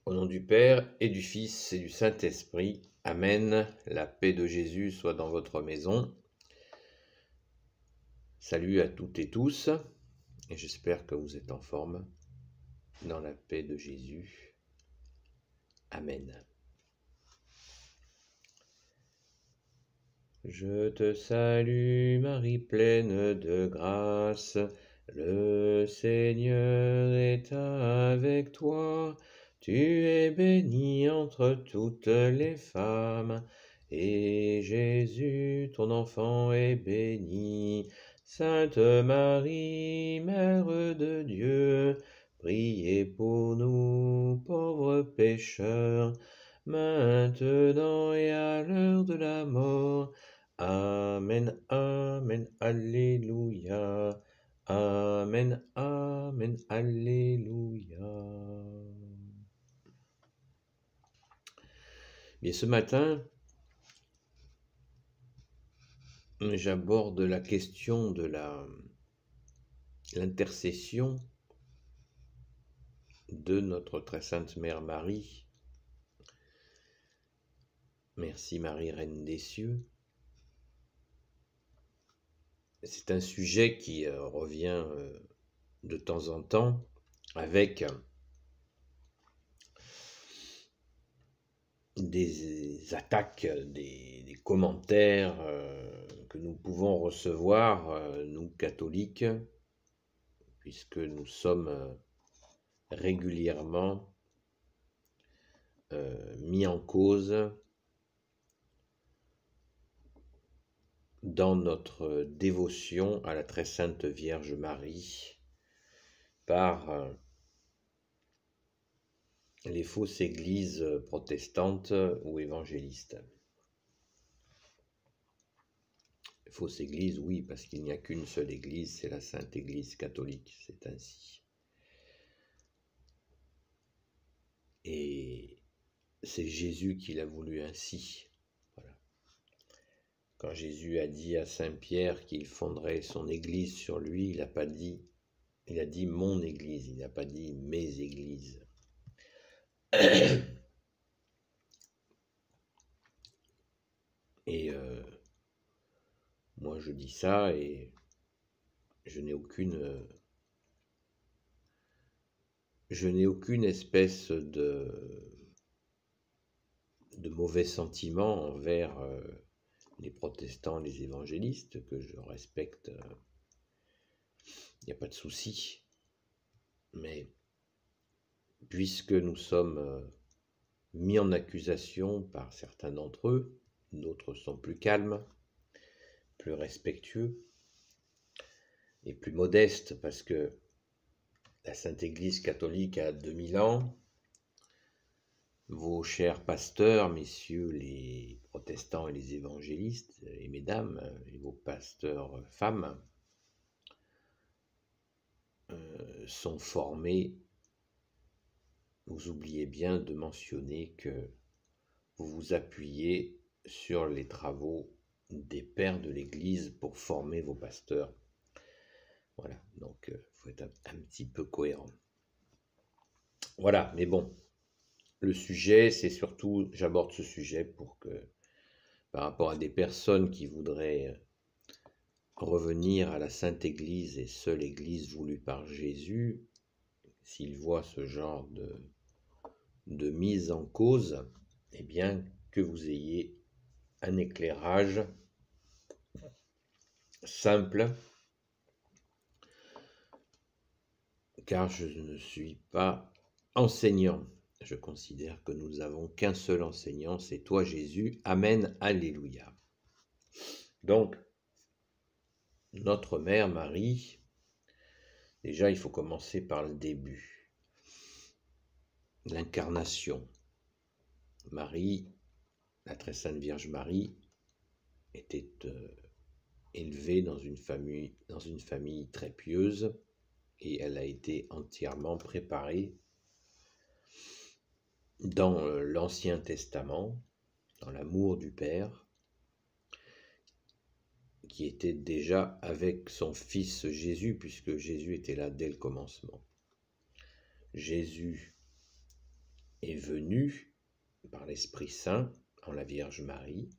Au nom du Père et du Fils et du Saint-Esprit. Amen. La paix de Jésus soit dans votre maison. Salut à toutes et tous, et j'espère que vous êtes en forme dans la paix de Jésus. Amen. Je te salue, Marie pleine de grâce, le Seigneur est avec toi. Tu es bénie entre toutes les femmes, et Jésus, ton enfant, est béni. Sainte Marie, Mère de Dieu, priez pour nous, pauvres pécheurs, maintenant et à l'heure de la mort. Amen, Amen, Alléluia. Amen, Amen, Alléluia. Bien, ce matin, j'aborde la question de l'intercession de notre très sainte Mère Marie. Merci Marie, Reine des cieux. C'est un sujet qui revient de temps en temps avec des attaques, des commentaires que nous pouvons recevoir, nous catholiques, puisque nous sommes régulièrement mis en cause dans notre dévotion à la très sainte Vierge Marie par les fausses églises protestantes ou évangélistes. Fausse église, oui, parce qu'il n'y a qu'une seule église, c'est la Sainte Église catholique, c'est ainsi. Et c'est Jésus qui l'a voulu ainsi. Voilà. Quand Jésus a dit à Saint Pierre qu'il fonderait son église sur lui, il a dit mon église, il n'a pas dit mes églises. Et moi je dis ça et je n'ai aucune espèce de mauvais sentiments envers les protestants, les évangélistes, que je respecte, il n'y a pas de souci. Mais puisque nous sommes mis en accusation par certains d'entre eux, d'autres sont plus calmes, plus respectueux et plus modestes, parce que la Sainte Église catholique a 2000 ans. Vos chers pasteurs, messieurs les protestants et les évangélistes, et mesdames, et vos pasteurs femmes, sont formés. Vous oubliez bien de mentionner que vous vous appuyez sur les travaux des pères de l'Église pour former vos pasteurs. Voilà, donc il faut être un petit peu cohérent. Voilà, mais bon, le sujet, c'est surtout, j'aborde ce sujet pour que, par rapport à des personnes qui voudraient revenir à la Sainte Église et seule Église voulue par Jésus, s'ils voient ce genre de mise en cause, eh bien, que vous ayez un éclairage simple, car je ne suis pas enseignant. Je considère que nous n'avons qu'un seul enseignant, c'est toi Jésus. Amen, Alléluia. Donc, notre Mère Marie, déjà il faut commencer par le début. L'incarnation. Marie, la très sainte Vierge Marie, était élevée dans une famille très pieuse, et elle a été entièrement préparée dans l'Ancien Testament, dans l'amour du Père, qui était déjà avec son Fils Jésus, puisque Jésus était là dès le commencement. Jésus est venu par l'Esprit Saint en la Vierge Marie.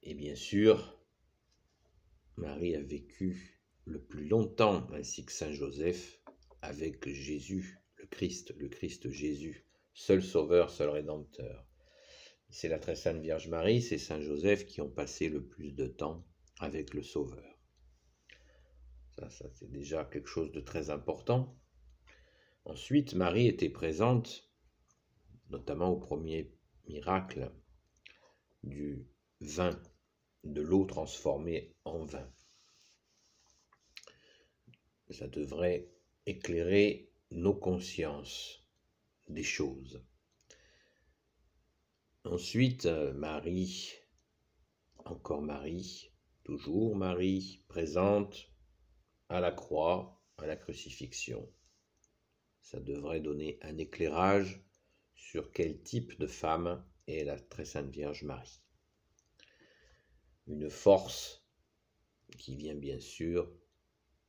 Et bien sûr, Marie a vécu le plus longtemps, ainsi que Saint Joseph, avec Jésus, le Christ Jésus, seul Sauveur, seul Rédempteur. C'est la très sainte Vierge Marie, c'est Saint Joseph qui ont passé le plus de temps avec le Sauveur. Ça c'est déjà quelque chose de très important. Ensuite, Marie était présente, notamment au premier miracle du vin, de l'eau transformée en vin. Ça devrait éclairer nos consciences des choses. Ensuite, Marie, encore Marie, toujours Marie, présente à la croix, à la crucifixion. Ça devrait donner un éclairage sur quel type de femme est la très sainte Vierge Marie. Une force qui vient bien sûr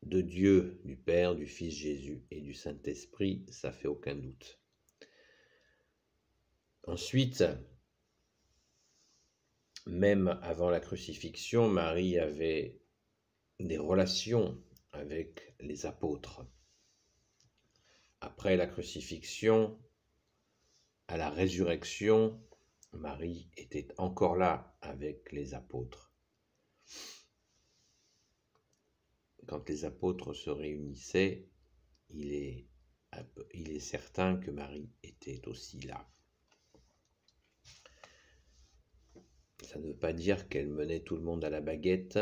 de Dieu, du Père, du Fils Jésus et du Saint-Esprit, ça fait aucun doute. Ensuite, même avant la crucifixion, Marie avait des relations avec les apôtres. Après la crucifixion, à la résurrection, Marie était encore là avec les apôtres. Quand les apôtres se réunissaient, il est certain que Marie était aussi là. Ça ne veut pas dire qu'elle menait tout le monde à la baguette.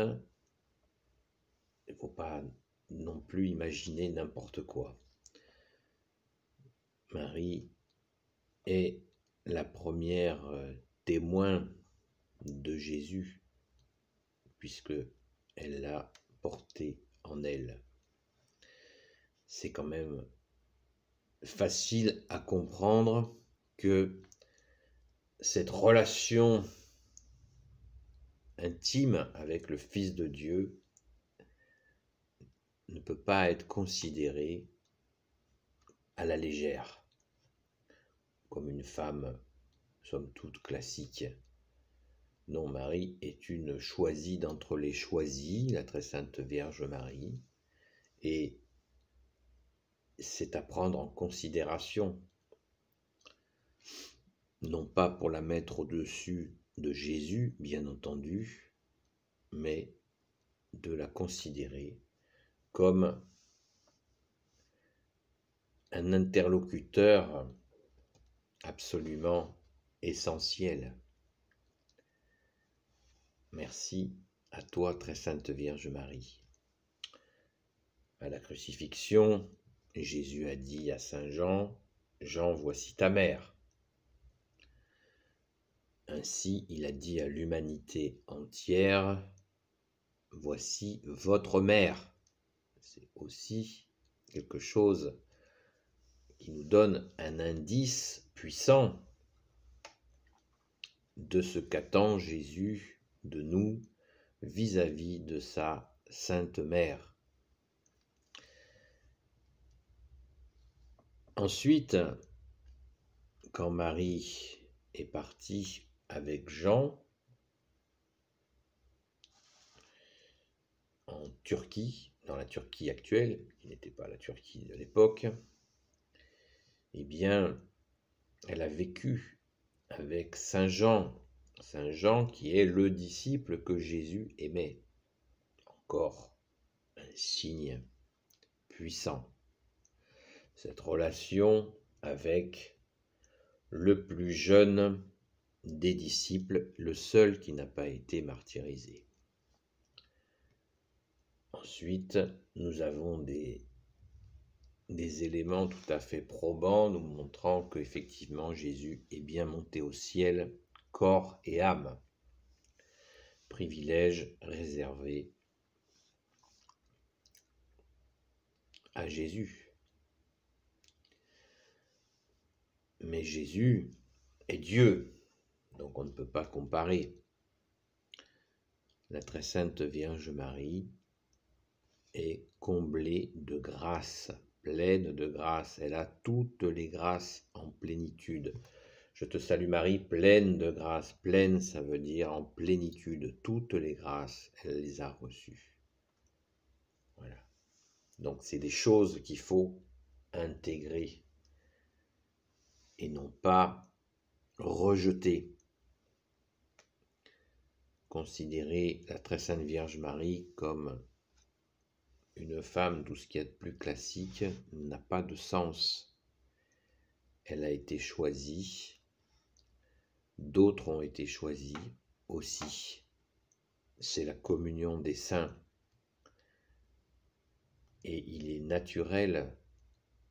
Il ne faut pas non plus imaginer n'importe quoi. Marie est la première témoin de Jésus, puisque elle l'a porté en elle. C'est quand même facile à comprendre que cette relation intime avec le Fils de Dieu ne peut pas être considérée à la légère, comme une femme, somme toute, classique. Non, Marie est une choisie d'entre les choisis, la très sainte Vierge Marie, et c'est à prendre en considération, non pas pour la mettre au-dessus de Jésus, bien entendu, mais de la considérer comme un interlocuteur absolument essentiel. Merci à toi, très sainte Vierge Marie. À la crucifixion, Jésus a dit à Saint Jean, « Jean, voici ta mère ». Ainsi, il a dit à l'humanité entière, « Voici votre mère ». C'est aussi quelque chose qui nous donne un indice puissant de ce qu'attend Jésus de nous vis-à-vis de sa Sainte Mère. Ensuite, quand Marie est partie avec Jean en Turquie, dans la Turquie actuelle, qui n'était pas la Turquie de l'époque, eh bien, elle a vécu avec Saint Jean qui est le disciple que Jésus aimait. Encore un signe puissant. Cette relation avec le plus jeune des disciples, le seul qui n'a pas été martyrisé. Ensuite, nous avons des éléments tout à fait probants nous montrant qu'effectivement Jésus est bien monté au ciel, corps et âme. Privilège réservé à Jésus. Mais Jésus est Dieu, donc on ne peut pas comparer. La très sainte Vierge Marie est comblée de grâce pleine de grâce. Elle a toutes les grâces en plénitude. Je te salue Marie, pleine de grâce. Pleine, ça veut dire en plénitude. Toutes les grâces, elle les a reçues. Voilà. Donc c'est des choses qu'il faut intégrer et non pas rejeter. Considérer la très sainte Vierge Marie comme une femme, tout ce qu'il y a de plus classique, n'a pas de sens. Elle a été choisie, d'autres ont été choisis aussi. C'est la communion des saints. Et il est naturel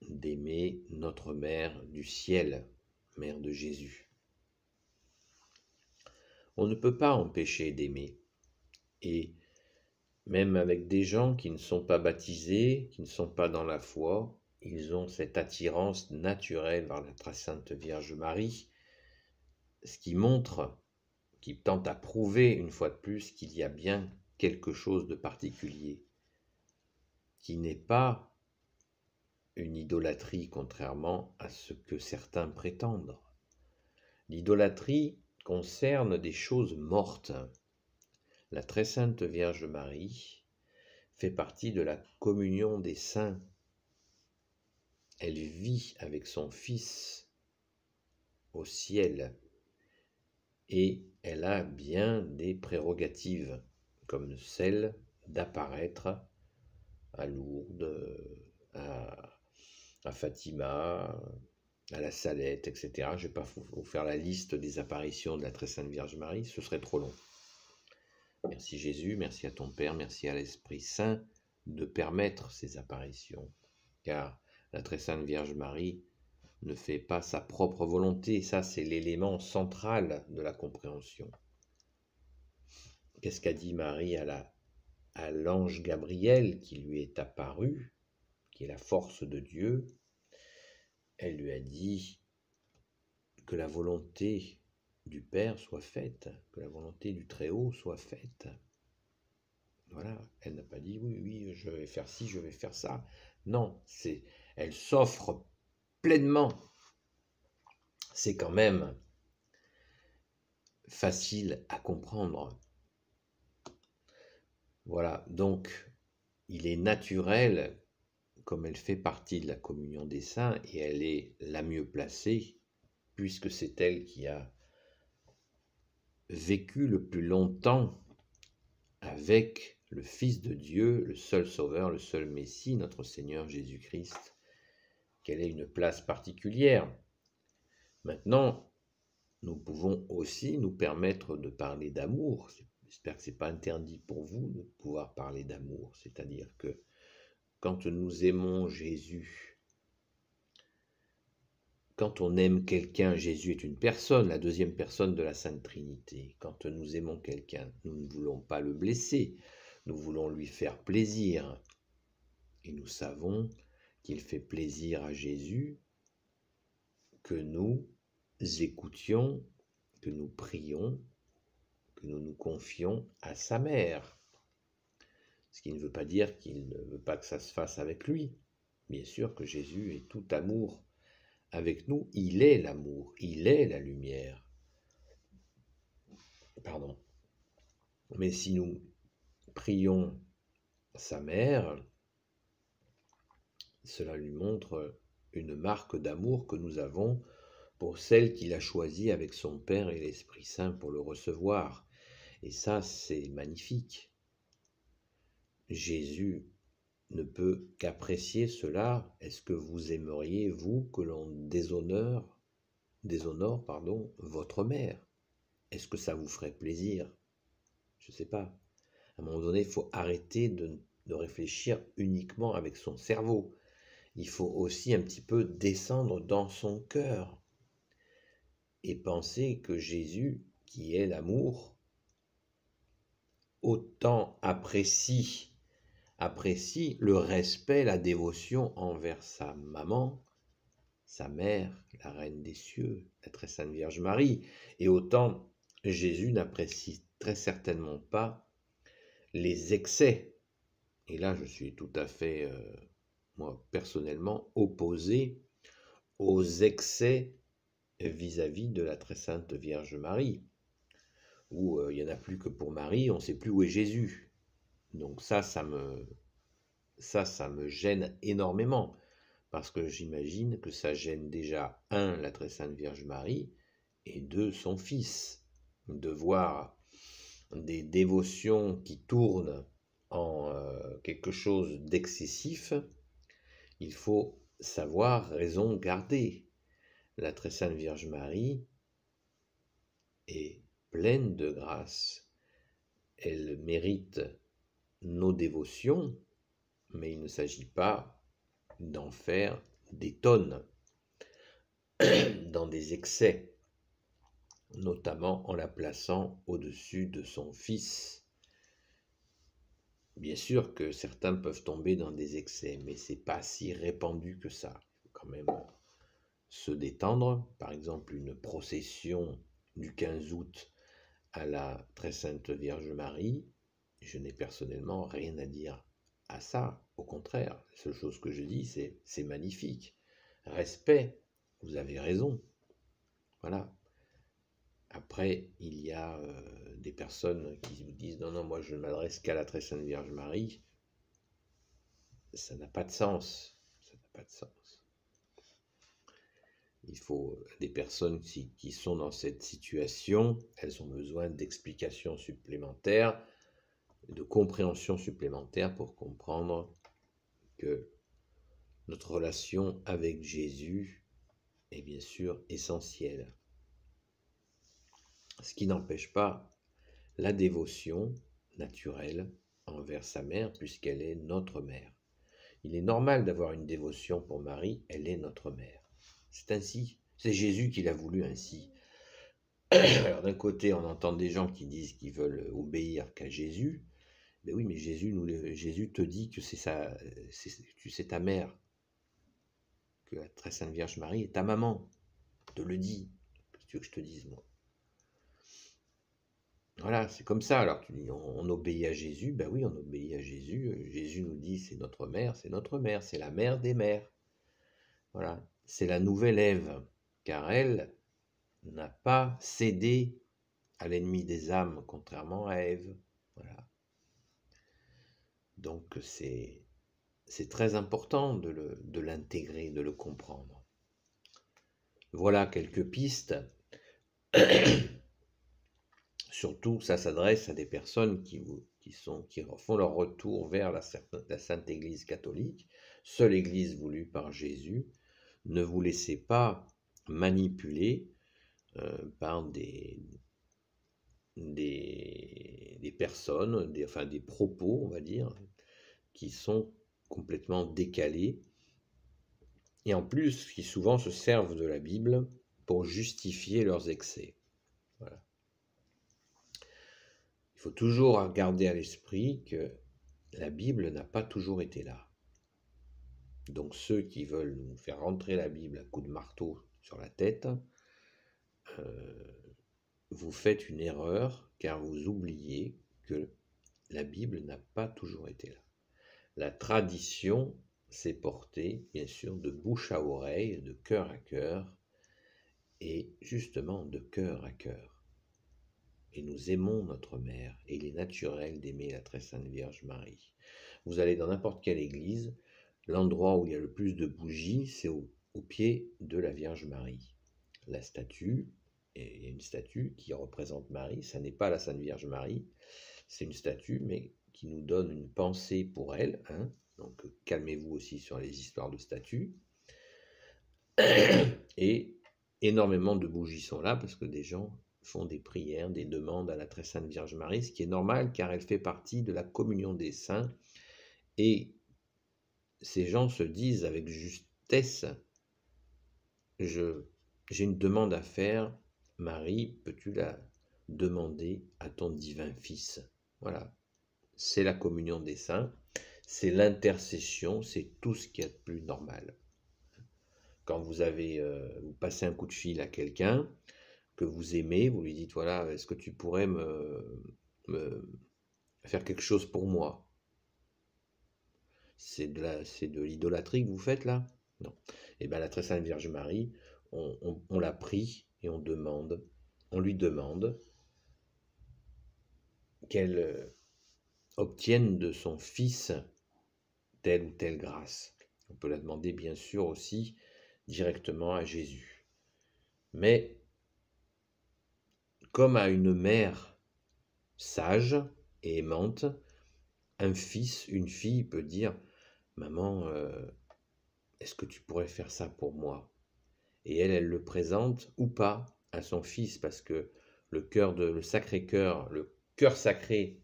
d'aimer notre Mère du ciel, Mère de Jésus. On ne peut pas empêcher d'aimer. Et même avec des gens qui ne sont pas baptisés, qui ne sont pas dans la foi, ils ont cette attirance naturelle vers la très sainte Vierge Marie, ce qui montre, qui tente à prouver une fois de plus qu'il y a bien quelque chose de particulier, qui n'est pas une idolâtrie contrairement à ce que certains prétendent. L'idolâtrie concerne des choses mortes. La très sainte Vierge Marie fait partie de la communion des saints. Elle vit avec son Fils au ciel et elle a bien des prérogatives comme celle d'apparaître à Lourdes, à Fatima, à la Salette, etc. Je ne vais pas vous faire la liste des apparitions de la très sainte Vierge Marie, ce serait trop long. Merci Jésus, merci à ton Père, merci à l'Esprit Saint de permettre ces apparitions, car la très sainte Vierge Marie ne fait pas sa propre volonté, ça c'est l'élément central de la compréhension. Qu'est-ce qu'a dit Marie à l'ange Gabriel qui lui est apparu, qui est la force de Dieu? Elle lui a dit que la volonté du Père soit faite, que la volonté du Très-Haut soit faite. Voilà, elle n'a pas dit oui, je vais faire ci, je vais faire ça. Non, elle s'offre pleinement. C'est quand même facile à comprendre. Voilà, donc il est naturel, comme elle fait partie de la communion des saints, et elle est la mieux placée, puisque c'est elle qui a vécu le plus longtemps avec le Fils de Dieu, le seul Sauveur, le seul Messie, notre Seigneur Jésus-Christ, qu'elle ait une place particulière. Maintenant, nous pouvons aussi nous permettre de parler d'amour. J'espère que ce n'est pas interdit pour vous de pouvoir parler d'amour, c'est-à-dire que quand nous aimons Jésus, quand on aime quelqu'un, Jésus est une personne, la deuxième personne de la Sainte Trinité. Quand nous aimons quelqu'un, nous ne voulons pas le blesser, nous voulons lui faire plaisir. Et nous savons qu'il fait plaisir à Jésus que nous écoutions, que nous prions, que nous nous confions à sa mère. Ce qui ne veut pas dire qu'il ne veut pas que ça se fasse avec lui. Bien sûr que Jésus est tout amour avec nous, il est l'amour, il est la lumière. Pardon. Mais si nous prions sa mère, cela lui montre une marque d'amour que nous avons pour celle qu'il a choisie avec son Père et l'Esprit Saint pour le recevoir. Et ça, c'est magnifique. Jésus ne peut qu'apprécier cela. Est-ce que vous aimeriez, vous, que l'on déshonore, votre mère? Est-ce que ça vous ferait plaisir? Je ne sais pas. À un moment donné, il faut arrêter de réfléchir uniquement avec son cerveau. Il faut aussi un petit peu descendre dans son cœur et penser que Jésus, qui est l'amour, autant apprécie le respect, la dévotion envers sa maman, sa mère, la Reine des cieux, la très sainte Vierge Marie, et autant Jésus n'apprécie très certainement pas les excès. Et là, je suis tout à fait moi, personnellement, opposé aux excès vis-à-vis de la très sainte Vierge Marie, où il n'y en a plus que pour Marie, on ne sait plus où est Jésus. Donc ça me gêne énormément, parce que j'imagine que ça gêne déjà, un, la très sainte Vierge Marie, et deux, son fils, de voir des dévotions qui tournent en quelque chose d'excessif. Il faut savoir raison garder. La très sainte Vierge Marie est pleine de grâce. Elle mérite nos dévotions, mais il ne s'agit pas d'en faire des tonnes dans des excès, notamment en la plaçant au-dessus de son fils. Bien sûr que certains peuvent tomber dans des excès, mais c'est pas si répandu que ça. Il faut quand même se détendre. Par exemple, une procession du 15 août à la très sainte Vierge Marie, je n'ai personnellement rien à dire à ça. Au contraire, la seule chose que je dis, c'est magnifique. Respect, vous avez raison. Voilà. Après, il y a des personnes qui vous disent non, non, moi je ne m'adresse qu'à la très sainte Vierge Marie. Ça n'a pas de sens. Ça n'a pas de sens. Il faut des personnes qui sont dans cette situation, elles ont besoin d'explications supplémentaires, de compréhension supplémentaire pour comprendre que notre relation avec Jésus est bien sûr essentielle. Ce qui n'empêche pas la dévotion naturelle envers sa mère, puisqu'elle est notre mère. Il est normal d'avoir une dévotion pour Marie, elle est notre mère. C'est ainsi, c'est Jésus qui l'a voulu ainsi. Alors d'un côté, on entend des gens qui disent qu'ils veulent obéir qu'à Jésus. Mais oui, mais Jésus te dit que c'est ta mère, que la très sainte Vierge Marie est ta maman. Te le dit. Qu'est-ce que tu veux que je te dise, moi? Voilà, c'est comme ça. Alors tu dis, on obéit à Jésus. Ben oui, on obéit à Jésus. Jésus nous dit, c'est notre mère, c'est la mère des mères. Voilà, c'est la nouvelle Ève, car elle n'a pas cédé à l'ennemi des âmes, contrairement à Ève. Voilà. Donc c'est très important de l'intégrer, de le comprendre. Voilà quelques pistes. Surtout, ça s'adresse à des personnes qui font leur retour vers la Sainte Église catholique, seule Église voulue par Jésus. Ne vous laissez pas manipuler par des personnes, des propos, on va dire, qui sont complètement décalés, et en plus qui souvent se servent de la Bible pour justifier leurs excès. Voilà. Il faut toujours garder à l'esprit que la Bible n'a pas toujours été là. Donc ceux qui veulent nous faire rentrer la Bible à coups de marteau sur la tête, vous faites une erreur, car vous oubliez que la Bible n'a pas toujours été là. La tradition s'est portée, bien sûr, de bouche à oreille, de cœur à cœur, et justement de cœur à cœur. Et nous aimons notre mère, et il est naturel d'aimer la très sainte Vierge Marie. Vous allez dans n'importe quelle église, l'endroit où il y a le plus de bougies, c'est au pied de la Vierge Marie. La statue, et il y a une statue qui représente Marie, ça n'est pas la Sainte Vierge Marie, c'est une statue, mais qui nous donne une pensée pour elle, hein. Donc calmez-vous aussi sur les histoires de statues. Et énormément de bougies sont là, parce que des gens font des prières, des demandes à la très sainte Vierge Marie, ce qui est normal, car elle fait partie de la communion des saints, et ces gens se disent avec justesse, j'ai une demande à faire, Marie, peux-tu la demander à ton divin Fils? Voilà, c'est la communion des saints, c'est l'intercession, c'est tout ce qu'il y a de plus normal. Quand vous passez un coup de fil à quelqu'un que vous aimez, vous lui dites, voilà, est-ce que tu pourrais me faire quelque chose pour moi? C'est de l'idolâtrie que vous faites là? Non. Et bien la très sainte Vierge Marie, on l'a prie et on lui demande qu'elle obtienne de son Fils telle ou telle grâce. On peut la demander bien sûr aussi directement à Jésus. Mais comme à une mère sage et aimante, un fils, une fille peut dire: Maman, est-ce que tu pourrais faire ça pour moi? Et elle le présente ou pas à son fils, parce que le Sacré-Cœur, le cœur sacré,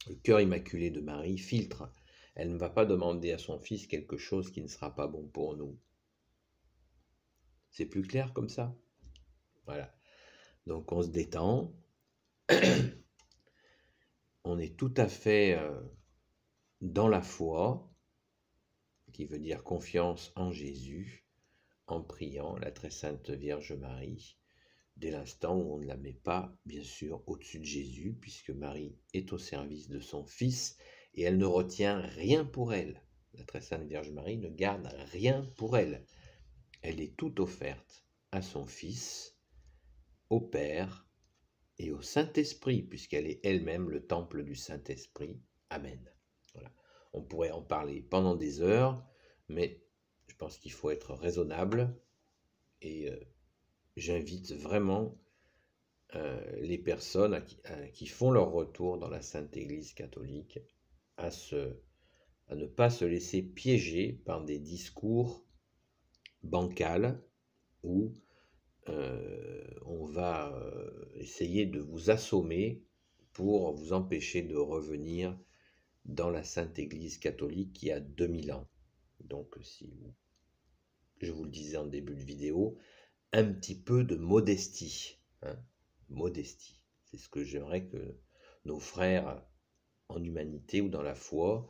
le cœur immaculé de Marie filtre. Elle ne va pas demander à son fils quelque chose qui ne sera pas bon pour nous. C'est plus clair comme ça? Voilà. Donc on se détend. On est tout à fait dans la foi, qui veut dire confiance en Jésus, en priant la très sainte Vierge Marie, dès l'instant où on ne la met pas, bien sûr, au-dessus de Jésus, puisque Marie est au service de son Fils, et elle ne retient rien pour elle. La très sainte Vierge Marie ne garde rien pour elle. Elle est toute offerte à son Fils, au Père et au Saint-Esprit, puisqu'elle est elle-même le temple du Saint-Esprit. Amen. Voilà. On pourrait en parler pendant des heures, mais je pense qu'il faut être raisonnable, et j'invite vraiment les personnes qui font leur retour dans la Sainte Église catholique à ne pas se laisser piéger par des discours bancals où on va essayer de vous assommer pour vous empêcher de revenir dans la Sainte Église catholique qui a 2000 ans. Donc, je vous le disais en début de vidéo, un petit peu de modestie. Hein, modestie. C'est ce que j'aimerais que nos frères en humanité ou dans la foi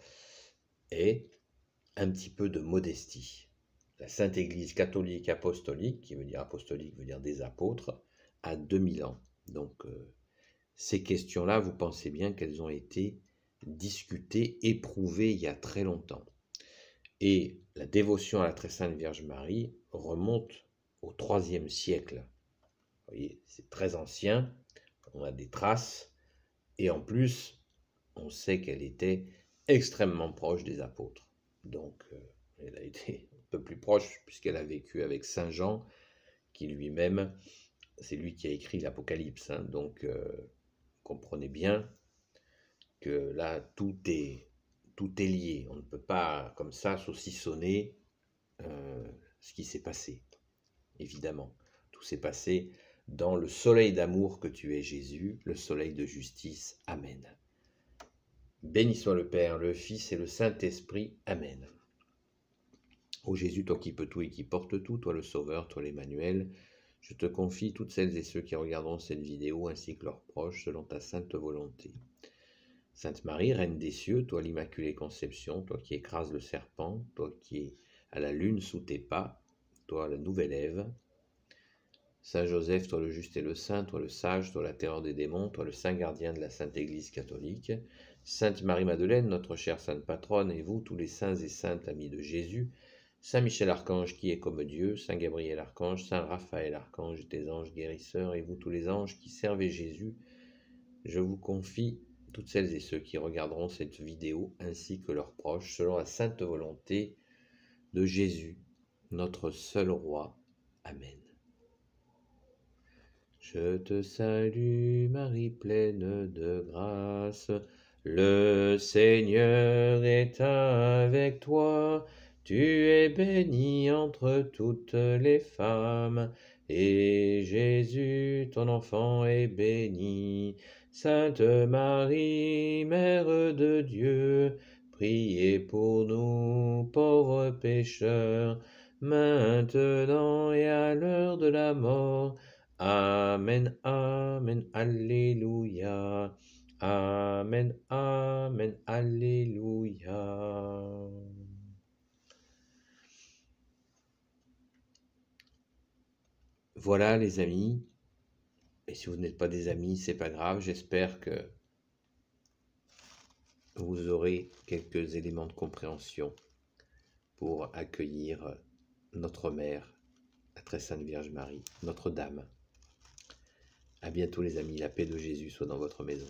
aient, un petit peu de modestie. La Sainte Église catholique apostolique, qui veut dire apostolique, veut dire des apôtres, a 2000 ans. Donc ces questions-là, vous pensez bien qu'elles ont été discutées, éprouvées il y a très longtemps. Et la dévotion à la très sainte Vierge Marie remonte au IIIe siècle. Vous voyez, c'est très ancien, on a des traces, et en plus, on sait qu'elle était extrêmement proche des apôtres. Donc, elle a été un peu plus proche puisqu'elle a vécu avec Saint Jean, qui lui-même, c'est lui qui a écrit l'Apocalypse. Hein, donc, comprenez bien que là, tout est lié. On ne peut pas, comme ça, saucissonner ce qui s'est passé. Évidemment, tout s'est passé dans le soleil d'amour que tu es, Jésus, le soleil de justice. Amen. Béni soit le Père, le Fils et le Saint-Esprit. Amen. Ô Jésus, toi qui peux tout et qui portes tout, toi le Sauveur, toi l'Emmanuel, je te confie toutes celles et ceux qui regarderont cette vidéo ainsi que leurs proches selon ta sainte volonté. Sainte Marie, Reine des cieux, toi l'Immaculée Conception, toi qui écrases le serpent, toi qui es à la lune sous tes pas, toi la nouvelle Ève. Saint Joseph, toi le juste et le saint, toi le sage, toi la terreur des démons, toi le saint gardien de la Sainte Église catholique. Sainte Marie-Madeleine, notre chère sainte patronne, et vous, tous les saints et saintes amis de Jésus. Saint Michel Archange qui est comme Dieu, Saint Gabriel Archange, Saint Raphaël Archange, des anges guérisseurs, et vous tous les anges qui servez Jésus, je vous confie toutes celles et ceux qui regarderont cette vidéo ainsi que leurs proches, selon la sainte volonté de Jésus, notre seul roi. Amen. Je te salue, Marie pleine de grâce, le Seigneur est avec toi. Tu es bénie entre toutes les femmes, et Jésus, ton enfant, est béni. Sainte Marie, Mère de Dieu, priez pour nous, pauvres pécheurs, maintenant et à l'heure de la mort. Amen, Amen, Alléluia. Amen, Amen, Alléluia. Voilà les amis, et si vous n'êtes pas des amis, c'est pas grave, j'espère que vous aurez quelques éléments de compréhension pour accueillir notre Mère, la très sainte Vierge Marie, Notre-Dame. À bientôt les amis, la paix de Jésus soit dans votre maison.